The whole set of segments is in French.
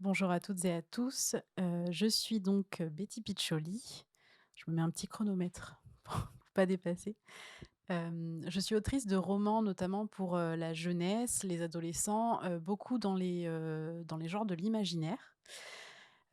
Bonjour à toutes et à tous. Je suis donc, Betty Piccioli. Je me mets un petit chronomètre pour pas dépasser. Je suis autrice de romans, notamment pour, la jeunesse, les adolescents, beaucoup dans les genres de l'imaginaire.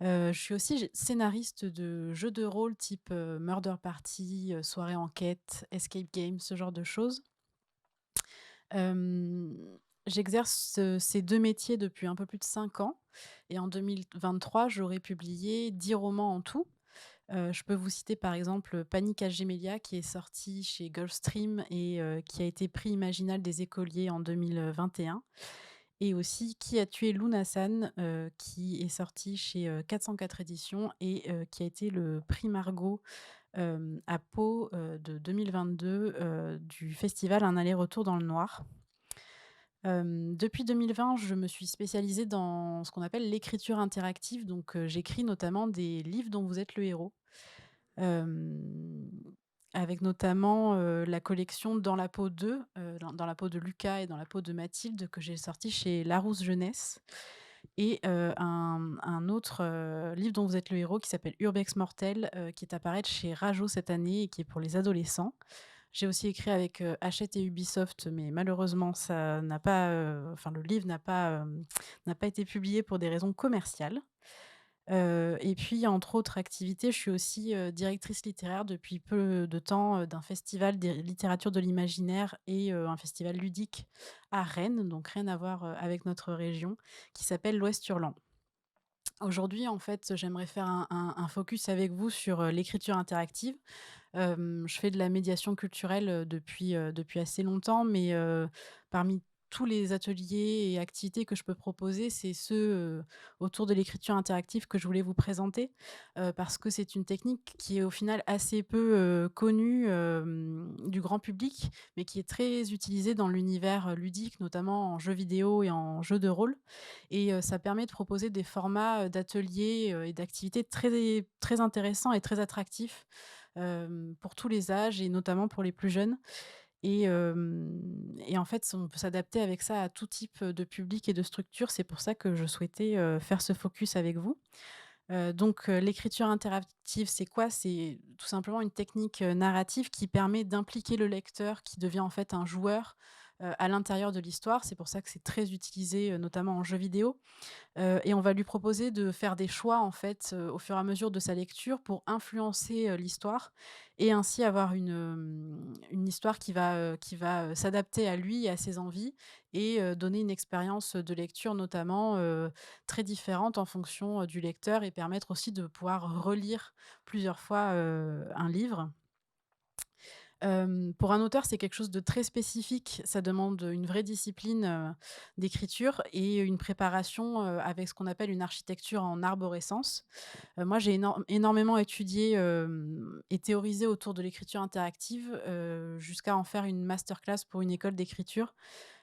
Je suis aussi scénariste de jeux de rôle type, Murder Party, soirée enquête, escape game, ce genre de choses. Hem, J'exerce, ces 2 métiers depuis un peu plus de 5 ans et en 2023, j'aurais publié 10 romans en tout. Je peux vous citer par exemple, Panique à Gemellia qui est sorti chez Gulfstream et qui a été prix Imaginal des écoliers en 2021 et aussi Qui a tué Luna San, qui est sorti chez, 404 éditions et qui a été le prix Margot, à Pau, de 2022, du festival Un aller-retour dans le noir. Depuis 2020, je me suis spécialisée dans ce qu'on appelle l'écriture interactive, donc j'écris notamment des livres dont vous êtes le héros. Hem, Avec notamment, la collection Dans la peau d'eux, dans la peau de Lucas et dans la peau de Mathilde que j'ai sorti chez Larousse Jeunesse et un autre, livre dont vous êtes le héros qui s'appelle Urbex Mortel, qui est à paraître chez Rajo cette année et qui est pour les adolescents. J'ai aussi écrit avec, Hachette et Ubisoft, mais malheureusement ça n'a pas, enfin le livre n'a pas été publié pour des raisons commerciales. Et puis entre autres activités, je suis aussi, directrice littéraire depuis peu de temps, d'un festival des littératures de l'imaginaire et un festival ludique à Rennes, donc rien à voir, avec notre région, qui s'appelle l'Ouest Hurlant. Aujourd'hui, en fait, j'aimerais faire un focus avec vous sur, l'écriture interactive. Je fais de la médiation culturelle, depuis assez longtemps, mais parmi tous les ateliers et activités que je peux proposer, c'est ceux, autour de l'écriture interactive que je voulais vous présenter, parce que c'est une technique qui est au final assez peu, connue, du grand public, mais qui est très utilisée dans l'univers, ludique, notamment en jeux vidéo et en jeux de rôle et ça permet de proposer des formats, d'ateliers, et d'activités très très intéressants et très attractifs, pour tous les âges et notamment pour les plus jeunes et en fait, on peut s'adapter avec ça à tout type, de public et de structure. C'est pour ça que je souhaitais, faire ce focus avec vous. L'écriture interactive, c'est quoi? C'est tout simplement une technique, narrative qui permet d'impliquer le lecteur qui devient en fait un joueur, à l'intérieur de l'histoire. C'est pour ça que c'est très utilisé, notamment en jeux vidéo. Et on va lui proposer de faire des choix en fait, au fur et à mesure de sa lecture pour influencer, l'histoire et ainsi avoir une histoire qui va, s'adapter à lui et à ses envies et donner une expérience, de lecture notamment, très différente en fonction, du lecteur et permettre aussi de pouvoir relire plusieurs fois, un livre. Pour un auteur, c'est quelque chose de très spécifique. Ça demande une vraie discipline, d'écriture et une préparation, avec ce qu'on appelle une architecture en arborescence. Moi, j'ai énormément étudié, et théorisé autour de l'écriture interactive, jusqu'à en faire une masterclass pour une école d'écriture,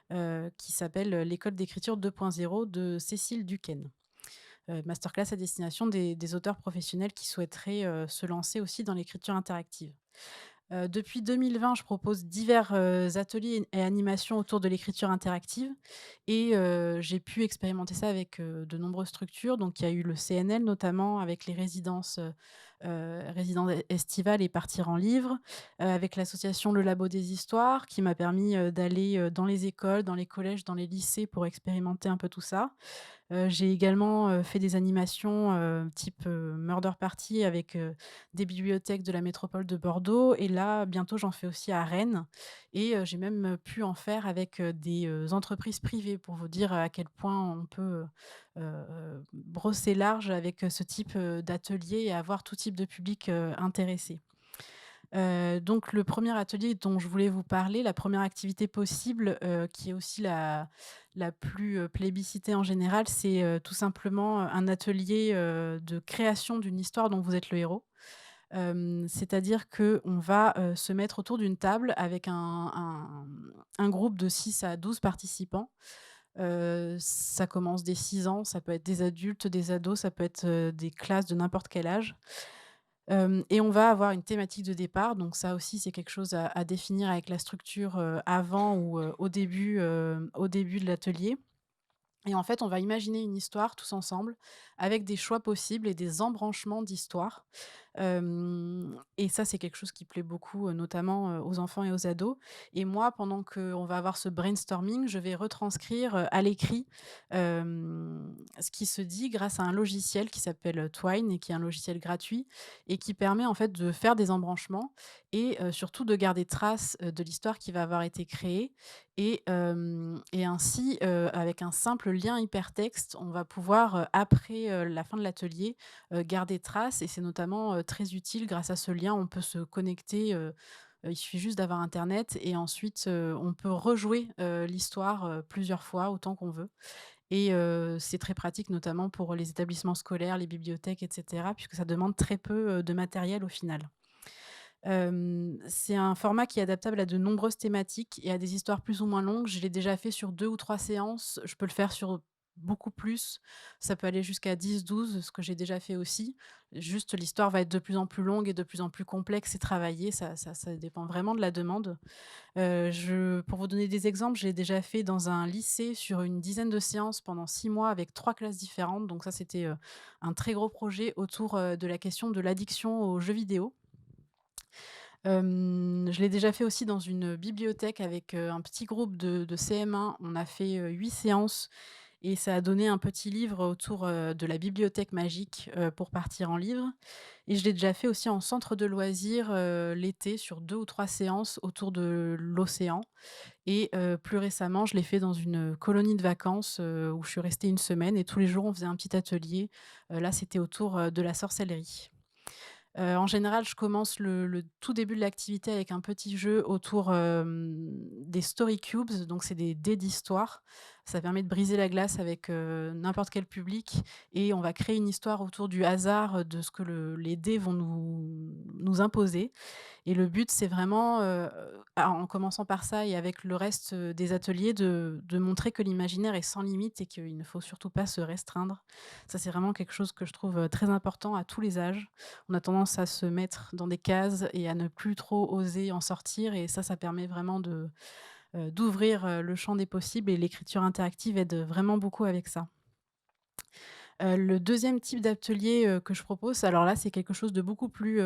qui s'appelle, l'école d'écriture 2.0 de Cécile Duquesne. Masterclass à destination des auteurs professionnels qui souhaiteraient, se lancer aussi dans l'écriture interactive. Depuis 2020, je propose divers, ateliers et animations autour de l'écriture interactive et j'ai pu expérimenter ça avec, de nombreuses structures. Donc il y a eu le CNL notamment avec les résidences, résidences estivales et partir en livre, avec l'association Le Labo des Histoires qui m'a permis, d'aller, dans les écoles, dans les collèges, dans les lycées pour expérimenter un peu tout ça. J'ai également, fait des animations, type, Murder Party avec, des bibliothèques de la métropole de Bordeaux et là, bientôt, j'en fais aussi à Rennes et j'ai même, pu en faire avec, des, entreprises privées pour vous dire, à quel point on peut, brosser large avec, ce type, d'atelier et avoir tout type de public, intéressé. Donc le premier atelier dont je voulais vous parler, la première activité possible, qui est aussi la plus, plébiscitée en général, c'est, tout simplement, un atelier, de création d'une histoire dont vous êtes le héros. C'est-à-dire qu'on va, se mettre autour d'une table avec un groupe de 6 à 12 participants. Ça commence dès 6 ans, ça peut être des adultes, des ados, ça peut être, des classes de n'importe quel âge. Et on va avoir une thématique de départ, donc ça aussi, c'est quelque chose à définir avec la structure, avant ou, au début de l'atelier. et en fait, on va imaginer une histoire tous ensemble avec des choix possibles et des embranchements d'histoires. Et ça, c'est quelque chose qui plaît beaucoup, notamment, aux enfants et aux ados. Et moi, pendant qu'on va avoir ce brainstorming, je vais retranscrire, à l'écrit, ce qui se dit grâce à un logiciel qui s'appelle, Twine et qui est un logiciel gratuit et qui permet en fait de faire des embranchements et surtout de garder trace, de l'histoire qui va avoir été créée et ainsi, avec un simple lien hypertexte, on va pouvoir, après, la fin de l'atelier, garder trace et c'est notamment, très utile grâce à ce lien, on peut se connecter, il suffit juste d'avoir internet et ensuite, on peut rejouer, l'histoire, plusieurs fois, autant qu'on veut et c'est très pratique notamment pour les établissements scolaires, les bibliothèques et cetera puisque ça demande très peu, de matériel au final. C'est un format qui est adaptable à de nombreuses thématiques et à des histoires plus ou moins longues. Je l'ai déjà fait sur 2 ou 3 séances. Je peux le faire sur beaucoup plus. Ça peut aller jusqu'à 10, 12, ce que j'ai déjà fait aussi. Juste l'histoire va être de plus en plus longue et de plus en plus complexe et travaillée. Ça dépend vraiment de la demande. Je pour vous donner des exemples, j'ai déjà fait dans un lycée sur une dizaine de séances pendant 6 mois avec 3 classes différentes. Donc ça, c'était, un très gros projet autour, de la question de l'addiction aux jeux vidéo. Je l'ai déjà fait aussi dans une bibliothèque avec, un petit groupe de CM1. On a fait, 8 séances et ça a donné un petit livre autour, de la bibliothèque magique, pour partir en livre et je l'ai déjà fait aussi en centre de loisirs, l'été sur 2 ou 3 séances autour de l'océan et plus récemment, je l'ai fait dans une, colonie de vacances, où je suis restée une semaine et tous les jours on faisait un petit atelier. Là, c'était autour, de la sorcellerie. En général, je commence le tout début de l'activité avec un petit jeu autour, des story cubes, donc c'est des dés d'histoire. Ça permet de briser la glace avec, n'importe quel public et on va créer une histoire autour du hasard, de ce que les dés vont nous imposer et le but, c'est vraiment, en commençant par ça et avec le reste, des ateliers, de montrer que l'imaginaire est sans limite et qu'il ne faut surtout pas se restreindre. Ça, c'est vraiment quelque chose que je trouve, très important à tous les âges. On a tendance à se mettre dans des cases et à ne plus trop oser en sortir et ça permet vraiment d'ouvrir, le champ des possibles et l'écriture interactive aide vraiment beaucoup avec ça. Le deuxième type d'atelier, que je propose, alors là, c'est quelque chose de beaucoup plus,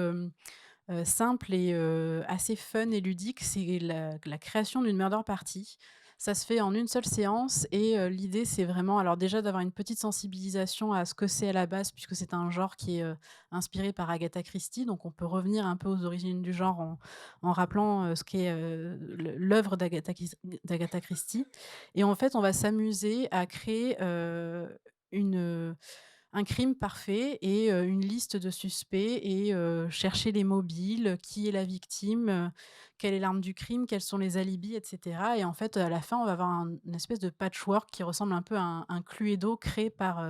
simple et assez fun et ludique, c'est la création d'une murder party. Ça se fait en une seule séance et l'idée, c'est vraiment alors déjà d'avoir une petite sensibilisation à ce que c'est à la base puisque c'est un genre qui est, inspiré par Agatha Christie, donc on peut revenir un peu aux origines du genre en rappelant, ce qu'est, l'œuvre d'Agatha Christie et en fait, on va s'amuser à créer, un crime parfait et une liste de suspects et chercher les mobiles, qui est la victime, quelle est l'arme du crime, quels sont les alibis et cetera et en fait, à la fin, on va avoir une espèce de patchwork qui ressemble un peu à un Cluedo créé par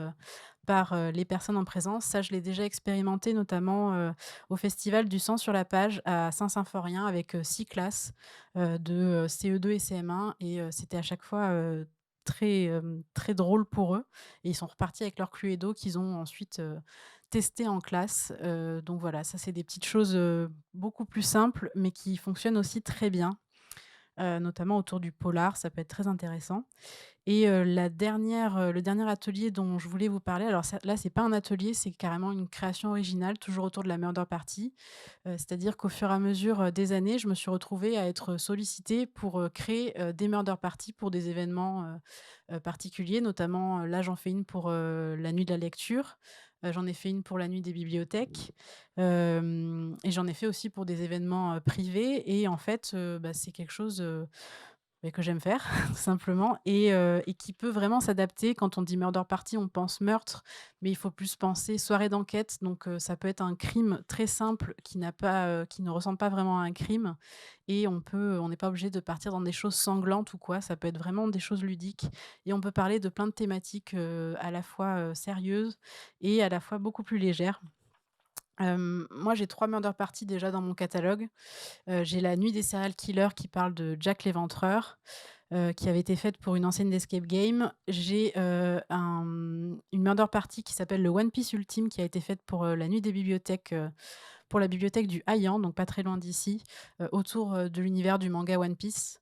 les personnes en présence. Ça, je l'ai déjà expérimenté notamment, au festival du sang sur la page à Saint-Symphorien avec, 6 classes, de, CE2 et CM1 et c'était à chaque fois, très drôle pour eux et ils sont repartis avec leur Cluedo qu'ils ont ensuite, testé en classe. Donc voilà, ça c'est des petites choses, beaucoup plus simples, mais qui fonctionnent aussi très bien, notamment autour du polar, ça peut être très intéressant. Et le dernier atelier dont je voulais vous parler, alors ça là, c'est pas un atelier, c'est carrément une création originale, toujours autour de la murder party. C'est-à-dire qu'au fur et à mesure, des années, je me suis retrouvée à être sollicitée pour, créer, des murder parties pour des événements, particuliers. Notamment, là, j'en fais une pour, la nuit de la lecture, j'en ai fait une pour la nuit des bibliothèques, et j'en ai fait aussi pour des événements, privés et en fait, c'est quelque chose, que j'aime faire tout simplement et qui peut vraiment s'adapter. Quand on dit murder party, on pense meurtre, mais il faut plus penser soirée d'enquête. Donc ça peut être un crime très simple qui ne ressemble pas vraiment à un crime et on n'est pas obligé de partir dans des choses sanglantes ou quoi. Ça peut être vraiment des choses ludiques et on peut parler de plein de thématiques, à la fois, sérieuses et à la fois beaucoup plus légères. Moi, j'ai 3 murder party déjà dans mon catalogue. J'ai La nuit des serial killers qui parle de Jack l'Éventreur, qui avait été faite pour une enseigne d'escape game. J'ai, une murder party qui s'appelle le One Piece Ultime qui a été faite pour, la nuit des bibliothèques, pour la bibliothèque du Haillan, donc pas très loin d'ici, autour, de l'univers du manga One Piece.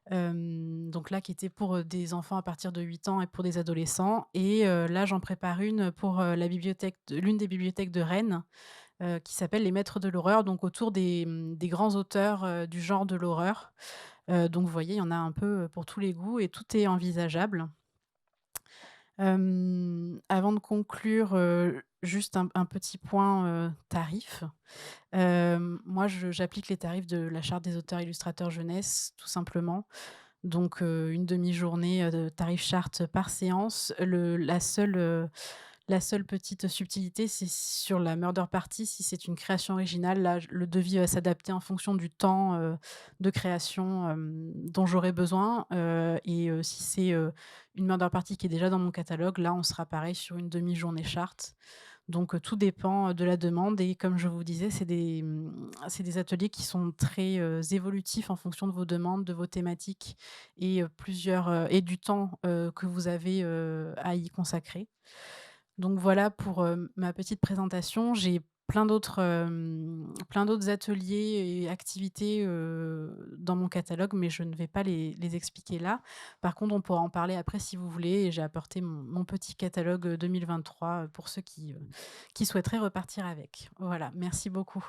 Donc là qui était pour, des enfants à partir de 8 ans et pour des adolescents et là j'en prépare une pour, la bibliothèque de l'une des bibliothèques de Rennes, qui s'appelle Les Maîtres de l'horreur, donc autour des grands auteurs, du genre de l'horreur. Donc vous voyez, il y en a un peu, pour tous les goûts et tout est envisageable. Avant de conclure, juste un petit point, tarif. Moi j'applique les tarifs de la charte des auteurs illustrateurs jeunesse, tout simplement. Donc une demi-journée, de tarif charte par séance. La seule petite subtilité, c'est sur la murder party, si c'est une création originale, là, le devis va s'adapter en fonction du temps, de création, dont j'aurai besoin, et si c'est, une murder party qui est déjà dans mon catalogue, là, on sera pareil sur une demi-journée charte. Donc tout dépend, de la demande et comme je vous disais, c'est des ateliers qui sont très, évolutifs en fonction de vos demandes, de vos thématiques et et du temps, que vous avez, à y consacrer. Donc voilà pour, ma petite présentation. J'ai plein d'autres ateliers et activités, dans mon catalogue, mais je ne vais pas les expliquer là. Par contre, on pourra en parler après si vous voulez et j'ai apporté mon petit catalogue, 2023, pour ceux qui souhaiteraient repartir avec. Voilà, merci beaucoup.